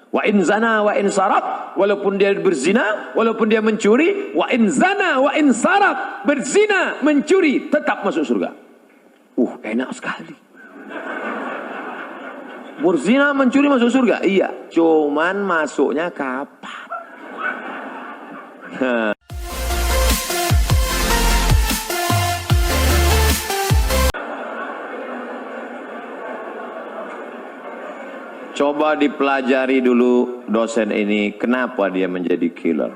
Wa in zana wa in sarak, walaupun dia berzina, walaupun dia mencuri, wa in zana wa in sarak, berzina, mencuri, tetap masuk surga. Enak sekali. Berzina, mencuri masuk surga. Iya, cuman masuknya kapan? Coba dipelajari dulu dosen ini, kenapa dia menjadi killer?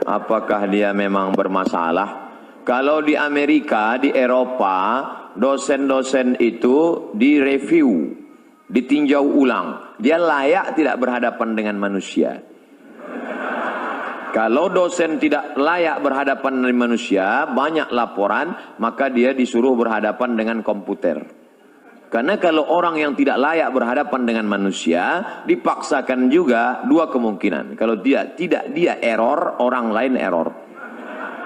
Apakah dia memang bermasalah? Kalau di Amerika, di Eropa, dosen-dosen itu direview, ditinjau ulang. Dia layak tidak berhadapan dengan manusia. Kalau dosen tidak layak berhadapan dengan manusia, banyak laporan, maka dia disuruh berhadapan dengan komputer. Karena kalau orang yang tidak layak berhadapan dengan manusia, dipaksakan juga dua kemungkinan. Kalau dia tidak error, orang lain error.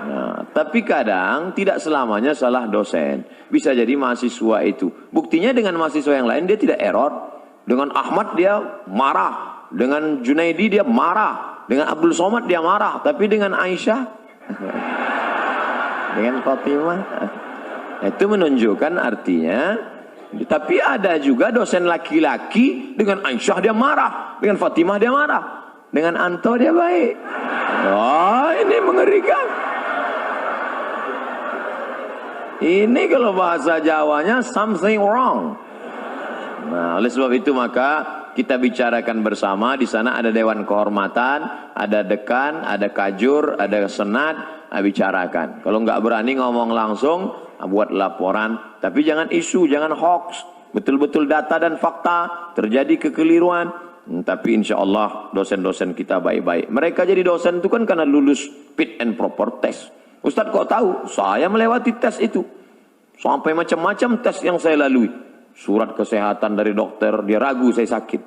Nah, tapi kadang tidak selamanya salah dosen. Bisa jadi mahasiswa itu. Buktinya dengan mahasiswa yang lain dia tidak error. Dengan Ahmad dia marah. Dengan Junaidi dia marah. Dengan Abdul Somad dia marah. Tapi dengan Aisyah, dengan Fatimah, itu menunjukkan artinya. Tapi ada juga dosen laki-laki, dengan Aisyah dia marah, dengan Fatimah dia marah, dengan Anto dia baik. Ini mengerikan. Ini kalau bahasa Jawanya something wrong. Nah, oleh sebab itu maka kita bicarakan bersama. Di sana ada dewan kehormatan, ada dekan, ada kajur, ada senat. Bicarakan. Kalau nggak berani ngomong langsung, buat laporan. Tapi jangan isu, jangan hoax. Betul-betul data dan fakta. Terjadi kekeliruan. Tapi insya Allah dosen-dosen kita baik-baik. Mereka jadi dosen itu kan karena lulus fit and proper test. Ustadz kok tahu? Saya melewati tes itu. Sampai macam-macam tes yang saya lalui. Surat kesehatan dari dokter, dia ragu saya sakit.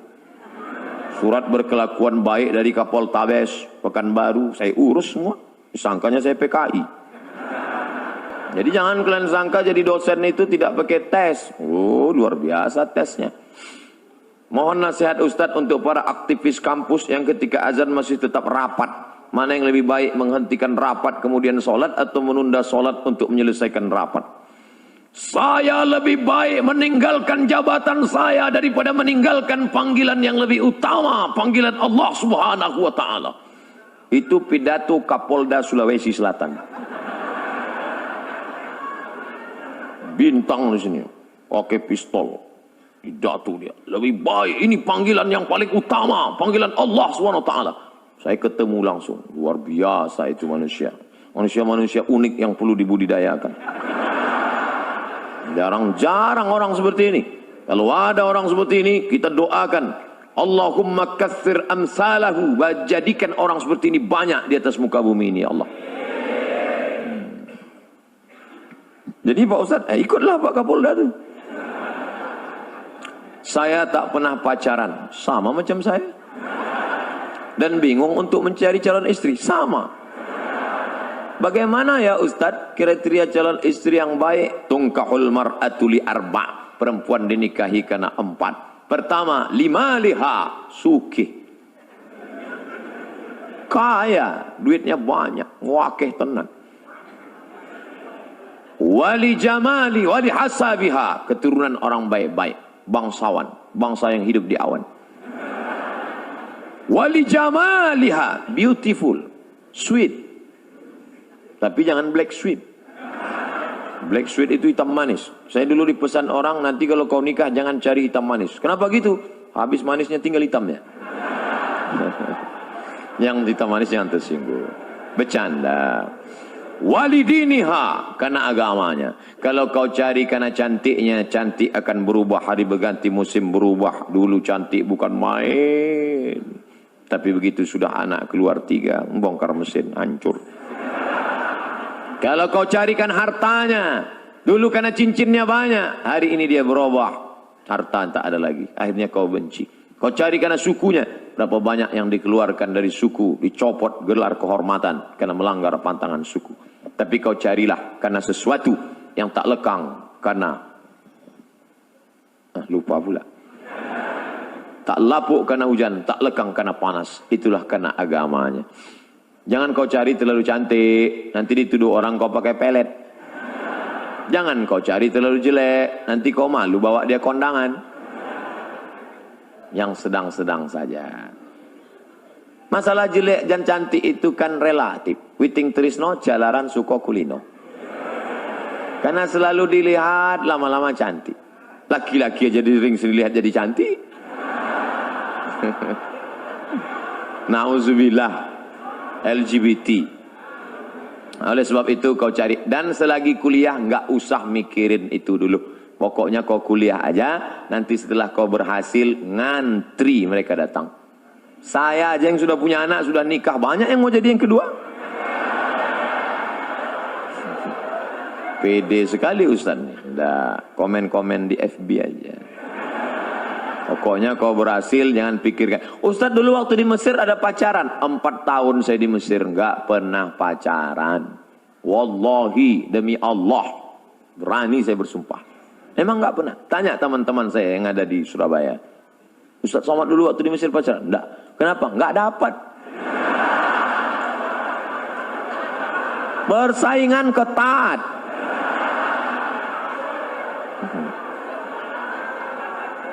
Surat berkelakuan baik dari Kapoltabes Pekanbaru, saya urus semua. Disangkanya saya PKI. Jadi jangan kalian sangka jadi dosen itu tidak pakai tes. Luar biasa tesnya. Mohon nasihat Ustadz untuk para aktivis kampus yang ketika azan masih tetap rapat. Mana yang lebih baik, menghentikan rapat kemudian sholat atau menunda sholat untuk menyelesaikan rapat? Saya lebih baik meninggalkan jabatan saya daripada meninggalkan panggilan yang lebih utama, panggilan Allah Subhanahu wa Ta'ala. Itu pidato Kapolda Sulawesi Selatan. Bintang di sini, pakai pistol, pidato dia. Lebih baik, ini panggilan yang paling utama, panggilan Allah Subhanahu wa Ta'ala. Saya ketemu langsung, luar biasa itu manusia. Manusia-manusia unik yang perlu dibudidayakan. Jarang-jarang orang seperti ini. Kalau ada orang seperti ini, kita doakan. Allahumma katsir amsalahu. Jadikan orang seperti ini banyak di atas muka bumi ini, ya Allah. Jadi Pak Ustadz, ikutlah Pak Kapolda itu. Saya tak pernah pacaran. Sama macam saya. Dan bingung untuk mencari calon istri. Sama. Bagaimana ya Ustadz kriteria calon istri yang baik? Tungkahul mar'atu li arba'. Perempuan dinikahi karena 4. Pertama, limaliha, sukih. Kaya, duitnya banyak, wakeh tenan. Wali jamali, wali hasabiha, keturunan orang baik-baik, bangsawan, bangsa yang hidup di awan. Wali jamaliha, beautiful, sweet. Tapi jangan black sweet. Black sweet itu hitam manis. Saya dulu dipesan orang, nanti kalau kau nikah jangan cari hitam manis. Kenapa gitu? Habis manisnya tinggal hitamnya. Yang hitam manis jangan tersinggung. Bercanda. Walidiniha, karena agamanya. Kalau kau cari karena cantiknya, cantik akan berubah, hari berganti musim berubah. Dulu cantik bukan main. Tapi begitu sudah anak keluar 3, membongkar mesin, hancur. Kalau kau carikan hartanya, dulu karena cincinnya banyak, hari ini dia berubah, harta tak ada lagi, akhirnya kau benci. Kau cari karena sukunya, berapa banyak yang dikeluarkan dari suku, dicopot gelar kehormatan karena melanggar pantangan suku. Tapi kau carilah karena sesuatu yang tak lekang, karena lupa pula. tak lapuk karena hujan, tak lekang karena panas. Itulah karena agamanya. Jangan kau cari terlalu cantik, nanti dituduh orang kau pakai pelet. Jangan kau cari terlalu jelek, nanti kau malu bawa dia kondangan. Yang sedang-sedang saja. Masalah jelek dan cantik itu kan relatif. Witing trisno jalaran suko kulino. Karena selalu dilihat lama-lama cantik. Laki-laki aja sering lihat jadi cantik. Nauzubillah. LGBT. Oleh sebab itu kau cari. Dan selagi kuliah nggak usah mikirin itu dulu. Pokoknya kau kuliah aja. Nanti setelah kau berhasil ngantri mereka datang. Saya aja yang sudah punya anak, sudah nikah, banyak yang mau jadi yang kedua. Pede sekali Ustaz. Udah komen-komen di FB aja. Pokoknya kau berhasil, jangan pikirkan. Ustaz dulu waktu di Mesir ada pacaran. 4 tahun saya di Mesir, nggak pernah pacaran. Wallahi, demi Allah. Berani saya bersumpah. Emang nggak pernah. Tanya teman-teman saya yang ada di Surabaya. Ustaz Somad dulu waktu di Mesir pacaran? Enggak. Kenapa? Nggak dapat. Persaingan ketat.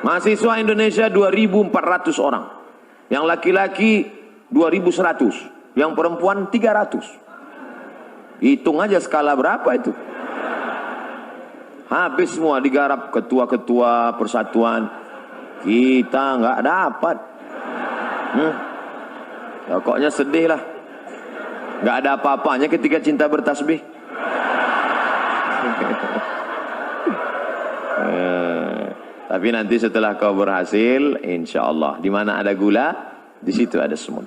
Mahasiswa Indonesia 2.400 orang. Yang laki-laki 2.100. Yang perempuan 300. Hitung aja skala berapa itu. Habis semua digarap ketua-ketua persatuan. Kita nggak dapat. Pokoknya sedih lah. Nggak ada apa-apanya ketika cinta bertasbih. Tapi nanti setelah kau berhasil, insya Allah, di mana ada gula, di situ ada semut.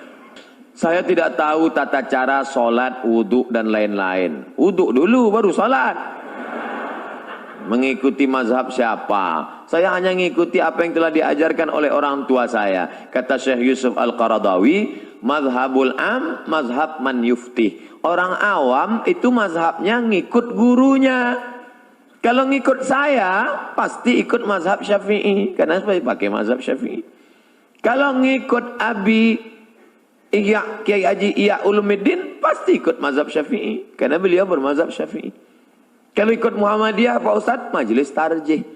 Saya tidak tahu tata cara sholat, wudhu dan lain-lain. Wudhu dulu baru sholat. Mengikuti mazhab siapa? Saya hanya mengikuti apa yang telah diajarkan oleh orang tua saya. Kata Syekh Yusuf Al-Qaradawi, mazhabul am, mazhab man yuftih. Orang awam itu mazhabnya ngikut gurunya. Kalau ngikut saya, pasti ikut mazhab Syafi'i. Karena saya pakai mazhab Syafi'i. Kalau ngikut Abi Kiai Haji Ihya Ulumuddin, pasti ikut mazhab Syafi'i. Karena beliau bermazhab Syafi'i. Kalau ikut Muhammadiyah, Pak Ustadz, majelis tarjih.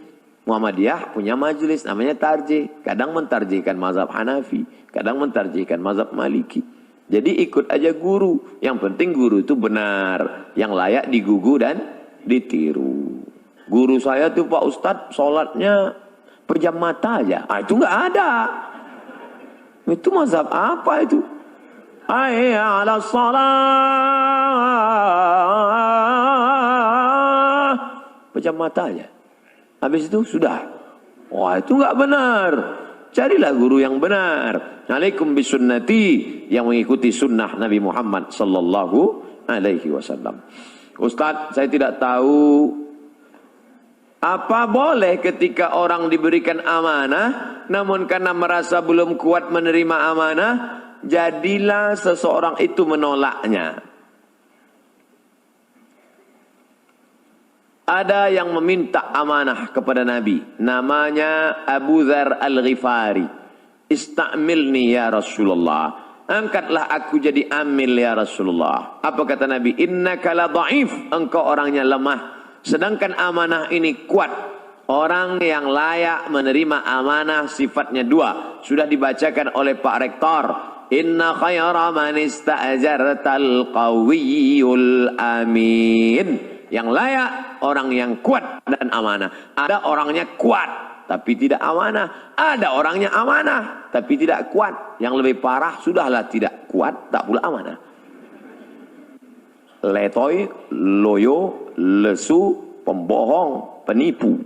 Muhammadiyah punya majelis, namanya tarjih. Kadang mentarjihkan mazhab Hanafi. Kadang mentarjihkan mazhab Maliki. Jadi ikut aja guru. Yang penting guru itu benar. Yang layak digugu dan ditiru. Guru saya tuh Pak Ustadz sholatnya pejam mata aja. Itu nggak ada. Itu mazhab apa itu? Hayya 'alas shalah. Pejam mata aja. Habis itu sudah. Wah itu nggak benar. Carilah guru yang benar. Alaikum bisunnati, yang mengikuti sunnah Nabi Muhammad sallallahu alaihi wasallam. Ustadz, saya tidak tahu apa boleh ketika orang diberikan amanah, namun karena merasa belum kuat menerima amanah, jadilah seseorang itu menolaknya. Ada yang meminta amanah kepada Nabi. Namanya Abu Dzar Al-Ghifari. Istamilni ya Rasulullah. Angkatlah aku jadi amil ya Rasulullah. Apa kata Nabi? Innaka la dha'if. Engkau orangnya lemah. Sedangkan amanah ini kuat. Orang yang layak menerima amanah sifatnya dua. Sudah dibacakan oleh Pak Rektor. Inna khaira man ista'jartal qawiyul amin. Yang layak orang yang kuat dan amanah. Ada orangnya kuat tapi tidak amanah. Ada orangnya amanah tapi tidak kuat. Yang lebih parah sudahlah tidak kuat tak pula amanah. Letoy, loyo, lesu, pembohong, penipu.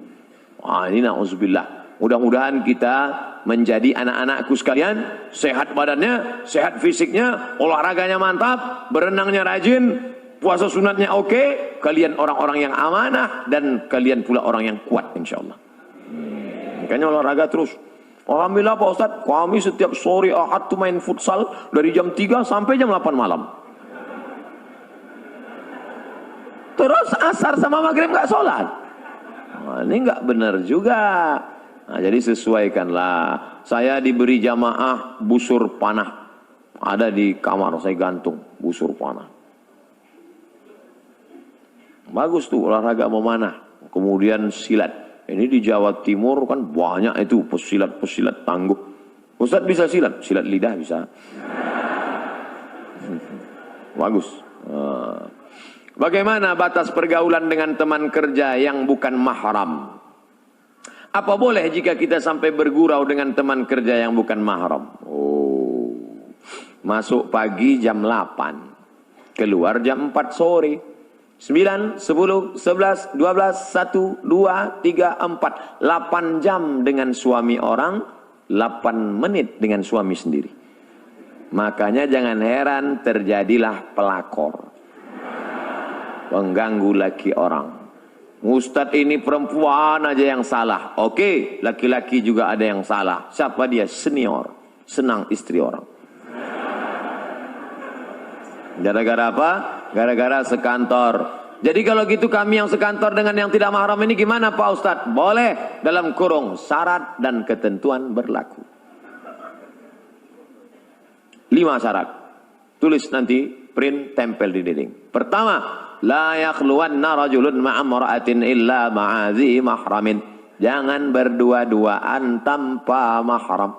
Ini na'udzubillah. Mudah-mudahan kita menjadi anak-anakku sekalian, sehat badannya, sehat fisiknya, olahraganya mantap, berenangnya rajin, puasa sunatnya oke, kalian orang-orang yang amanah, dan kalian pula orang yang kuat insyaAllah. Makanya olahraga terus. Alhamdulillah Pak Ustadz, kami setiap sore Ahad tuh main futsal dari jam 3 sampai jam 8 malam. Terus asar sama maghrib nggak sholat. Ini nggak benar juga. Nah, jadi sesuaikanlah. Saya diberi jamaah busur panah. Ada di kamar saya gantung busur panah. Bagus tuh olahraga memanah. Kemudian silat. Ini di Jawa Timur kan banyak itu pesilat-pesilat tangguh. Ustaz bisa silat? Silat lidah bisa. Bagus. Bagaimana batas pergaulan dengan teman kerja yang bukan mahram? Apa boleh jika kita sampai bergurau dengan teman kerja yang bukan mahram? Oh, masuk pagi jam 8, keluar jam 4 sore. 9, 10, 11, 12, 1, 2, 3, 4. 8 jam dengan suami orang, 8 menit dengan suami sendiri. Makanya jangan heran terjadilah pelakor. Mengganggu laki orang. Ustadz ini perempuan aja yang salah. Oke, laki-laki juga ada yang salah. Siapa dia? Senior. Senang istri orang. Gara-gara apa? Gara-gara sekantor. Jadi kalau gitu kami yang sekantor dengan yang tidak mahram ini gimana Pak Ustadz? Boleh dalam kurung syarat dan ketentuan berlaku. 5 syarat. Tulis nanti, print, tempel di dinding. Pertama, la yakhluwanna rajulun ma'amra'atin illa ma'azi mahramin. Jangan berdua-duaan tanpa mahram.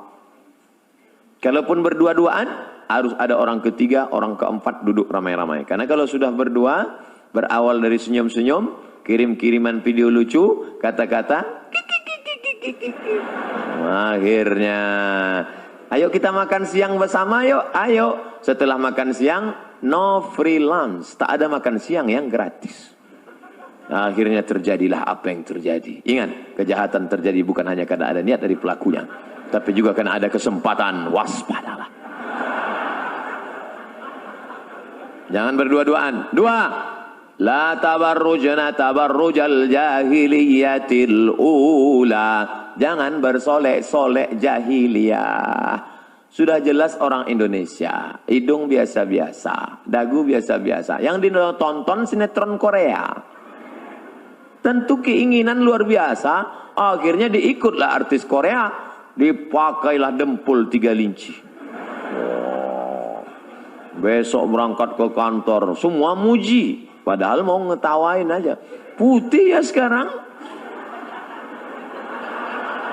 Kalaupun berdua-duaan, harus ada orang ketiga, orang keempat duduk ramai-ramai. Karena kalau sudah berdua, berawal dari senyum-senyum, kirim-kiriman video lucu, kata-kata, akhirnya, ayo kita makan siang bersama yuk, ayo. Setelah makan siang, no free lunch, tak ada makan siang yang gratis. Akhirnya terjadilah apa yang terjadi. Ingat, kejahatan terjadi bukan hanya karena ada niat dari pelakunya, tapi juga karena ada kesempatan. Waspadalah. Jangan berdua-duaan. 2, la tabarrujna tabarrujal jahiliyatil ula. Jangan bersolek-solek jahiliyah. Sudah jelas orang Indonesia, hidung biasa-biasa, dagu biasa-biasa. Yang ditonton sinetron Korea. Tentu keinginan luar biasa, akhirnya diikutlah artis Korea, dipakailah dempul 3 linci. Oh. Besok berangkat ke kantor, semua muji, padahal mau ngetawain aja. Putih ya sekarang.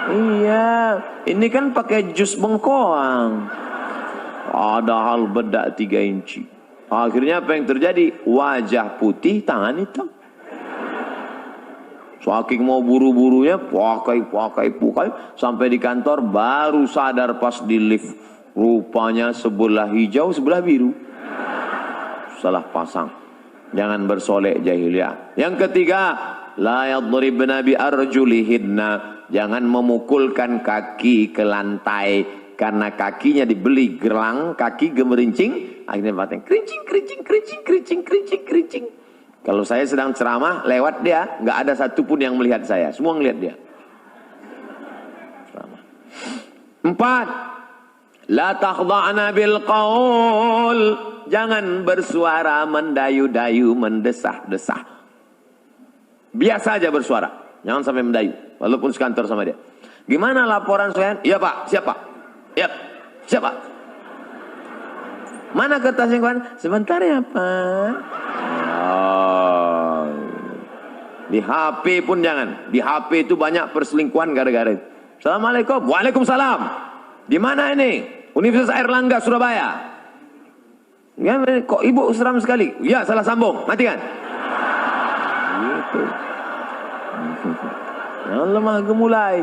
Iya, ini kan pakai jus bengkoang. Padahal bedak 3 inci. Akhirnya apa yang terjadi? Wajah putih, tangan hitam. Saking mau buru-burunya, pakai. Sampai di kantor baru sadar pas di lift. Rupanya sebelah hijau, sebelah biru. Salah pasang. Jangan bersolek jahiliyah. Yang ketiga, la yadribna bi arjulihinna. Jangan memukulkan kaki ke lantai karena kakinya dibeli gelang, kaki gemerincing, akhirnya batang kerincing. Kalau saya sedang ceramah lewat dia, nggak ada satupun yang melihat saya, semua ngelihat dia. 4, la takhda'na bil qaul. Jangan bersuara mendayu-dayu, mendesah-desah. Biasa aja bersuara. Jangan sampai mendayu, walaupun sekantor sama dia. Gimana laporan saya? Iya Pak, siapa? Iya, siapa? Mana kertasnya kawan? Sebentar ya Pak. Oh. Di HP pun jangan. Di HP itu banyak perselingkuhan gara-gara itu. Assalamualaikum. Waalaikumsalam. Di mana ini? Universitas Airlangga Surabaya. Ya, kok ibu seram sekali? Ya, salah sambung. Matikan. Gitu. Jangan lemah gemulai.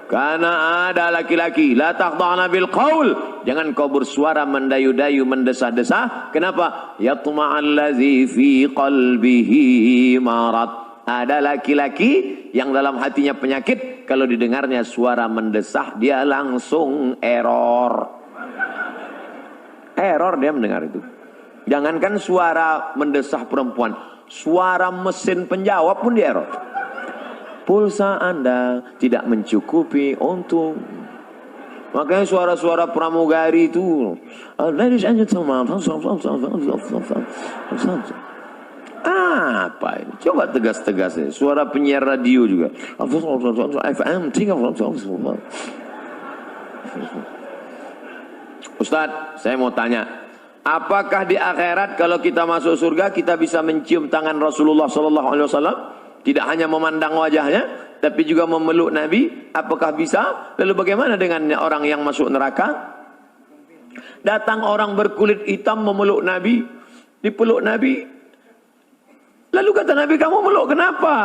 Karena ada laki-laki, la takhda'na bil qaul. Jangan kau bersuara mendayu-dayu, mendesah-desah. Kenapa? Yatma'allazi fi qalbihi marad. Ada laki-laki yang dalam hatinya penyakit, kalau didengarnya suara mendesah, dia langsung error. Error dia mendengar itu. Jangankan suara mendesah perempuan, suara mesin penjawab pun dia error. Pulsa Anda tidak mencukupi untuk. Makanya suara-suara pramugari itu, ladies and gentlemen, Apa ini? Coba tegas-tegas ya. Suara penyiar radio juga. FM 3. Ustadz, saya mau tanya, apakah di akhirat kalau kita masuk surga kita bisa mencium tangan Rasulullah SAW? Tidak hanya memandang wajahnya, tapi juga memeluk Nabi. Apakah bisa? Lalu bagaimana dengan orang yang masuk neraka? Datang orang berkulit hitam memeluk Nabi, dipeluk Nabi. Lalu kata Nabi, kamu meluk kenapa?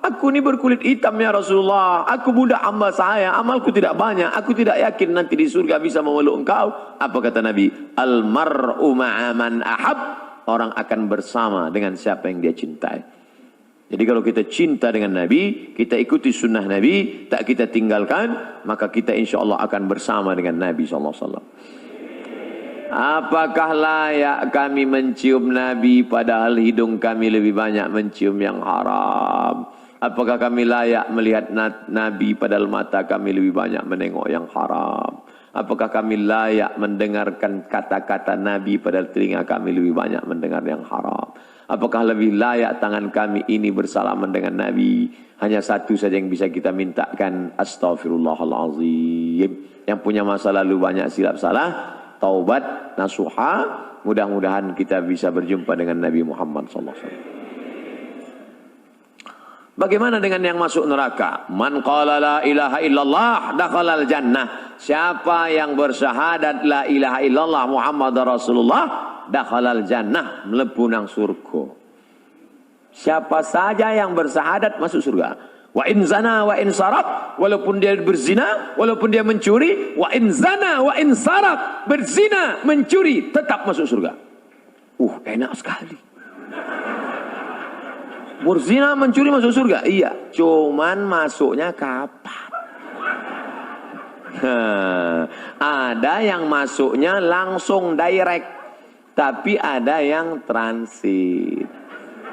Aku ini berkulit hitam ya Rasulullah. Aku budak hamba saya, amalku tidak banyak. Aku tidak yakin nanti di surga bisa memeluk engkau. Apa kata Nabi? Al-mar'u ma'aman ahab. Orang akan bersama dengan siapa yang dia cintai. Jadi kalau kita cinta dengan Nabi, kita ikuti sunnah Nabi, tak kita tinggalkan, maka kita insya Allah akan bersama dengan Nabi SAW. Apakah layak kami mencium Nabi padahal hidung kami lebih banyak mencium yang haram? Apakah kami layak melihat Nabi padahal mata kami lebih banyak menengok yang haram? Apakah kami layak mendengarkan kata-kata Nabi padahal telinga kami lebih banyak mendengar yang haram? Apakah lebih layak tangan kami ini bersalaman dengan Nabi? Hanya satu saja yang bisa kita mintakan, astaghfirullahalazim. Yang punya masa lalu banyak silap salah, taubat nasuha, mudah-mudahan kita bisa berjumpa dengan Nabi Muhammad SAW. Bagaimana dengan yang masuk neraka? Man qala la ilaha illallah dakhalal jannah. Siapa yang bersyahadat la ilaha illallah Muhammad Rasulullah dakhalal jannah, mlebu nang surga. Siapa saja yang bersyahadat masuk surga. Wa in zana wa in sarab, walaupun dia berzina, walaupun dia mencuri, wa in zana wa in sarab, berzina, mencuri, tetap masuk surga. Enak sekali. Berzina, mencuri masuk surga? Iya, cuman masuknya kapan? Ada yang masuknya langsung direct, tapi ada yang transit.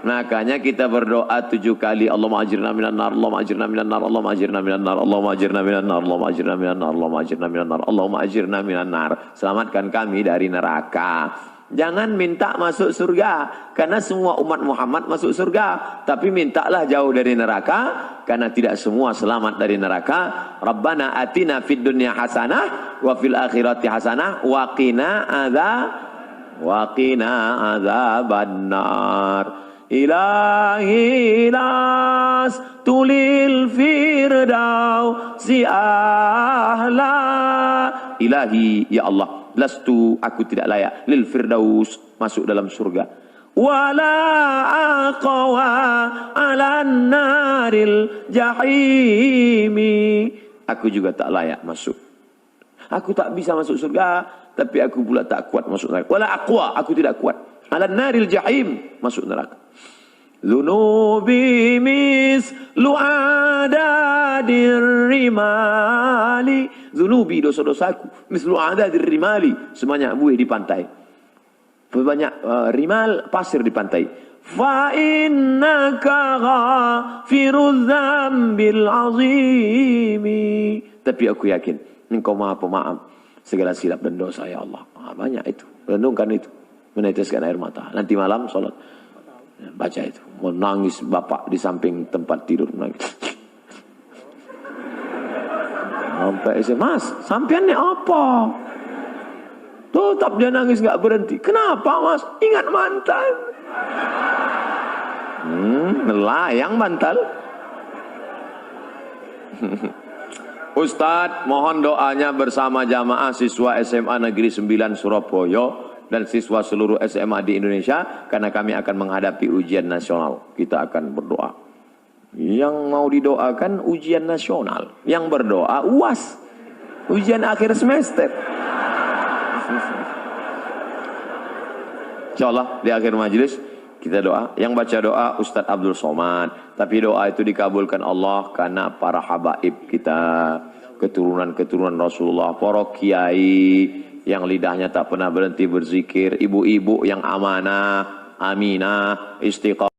Makanya kita berdoa 7 kali, Allahumma ajirna minan nar, Allahumma ajirna minan nar, Allahumma ajirna minan nar, Allahumma ajirna minan nar, Allahumma ajirna minan nar, Allahumma ajirna minan nar, Allahumma ajirna minan nar. Selamatkan kami dari neraka. Jangan minta masuk surga, karena semua umat Muhammad masuk surga. Tapi mintalah jauh dari neraka, karena tidak semua selamat dari neraka. Rabbana atina fid dunya hasanah, wa fil akhirati hasanah, wa qina adzabannar. Ilahi las tulil firdausi ahla. Ilahi, ya Allah, lastu, aku tidak layak, lil firdaus, masuk dalam surga. Wala aqwa ala naril jahimi, aku juga tak layak masuk. Aku tak bisa masuk surga, tapi aku pula tak kuat masuk neraka. Wala aqwa, aku tidak kuat ala naril jahim, masuk neraka. Zunubi mislu adadir rimali. Zunubi, dosa-dosaku, mislu adadir rimali, sebanyak buih di pantai. Banyak rimal, pasir di pantai. Fa innaka ghafirudz dzambil azimi. Tapi aku yakin Engkau Maha Pemaaf segala silap dan dosa, ya Allah. Banyak itu. Renungkan itu. Meneteskan air mata. Nanti malam sholat, baca itu. Menangis bapak di samping tempat tidur, menangis. Sampai Mas, sampean ini apa? Tetap dia nangis nggak berhenti. Kenapa Mas? Ingat mantan. Melayang bantal. Ustadz, mohon doanya bersama jamaah siswa SMA Negeri 9 Surabaya dan siswa seluruh SMA di Indonesia, karena kami akan menghadapi ujian nasional. Kita akan berdoa. Yang mau didoakan ujian nasional, yang berdoa UAS, ujian akhir semester. Insyaallah di akhir majelis kita doa. Yang baca doa Ustadz Abdul Somad. Tapi doa itu dikabulkan Allah karena para habaib kita, keturunan-keturunan Rasulullah, para kiai yang lidahnya tak pernah berhenti berzikir, ibu-ibu yang amanah, aminah, istiqamah.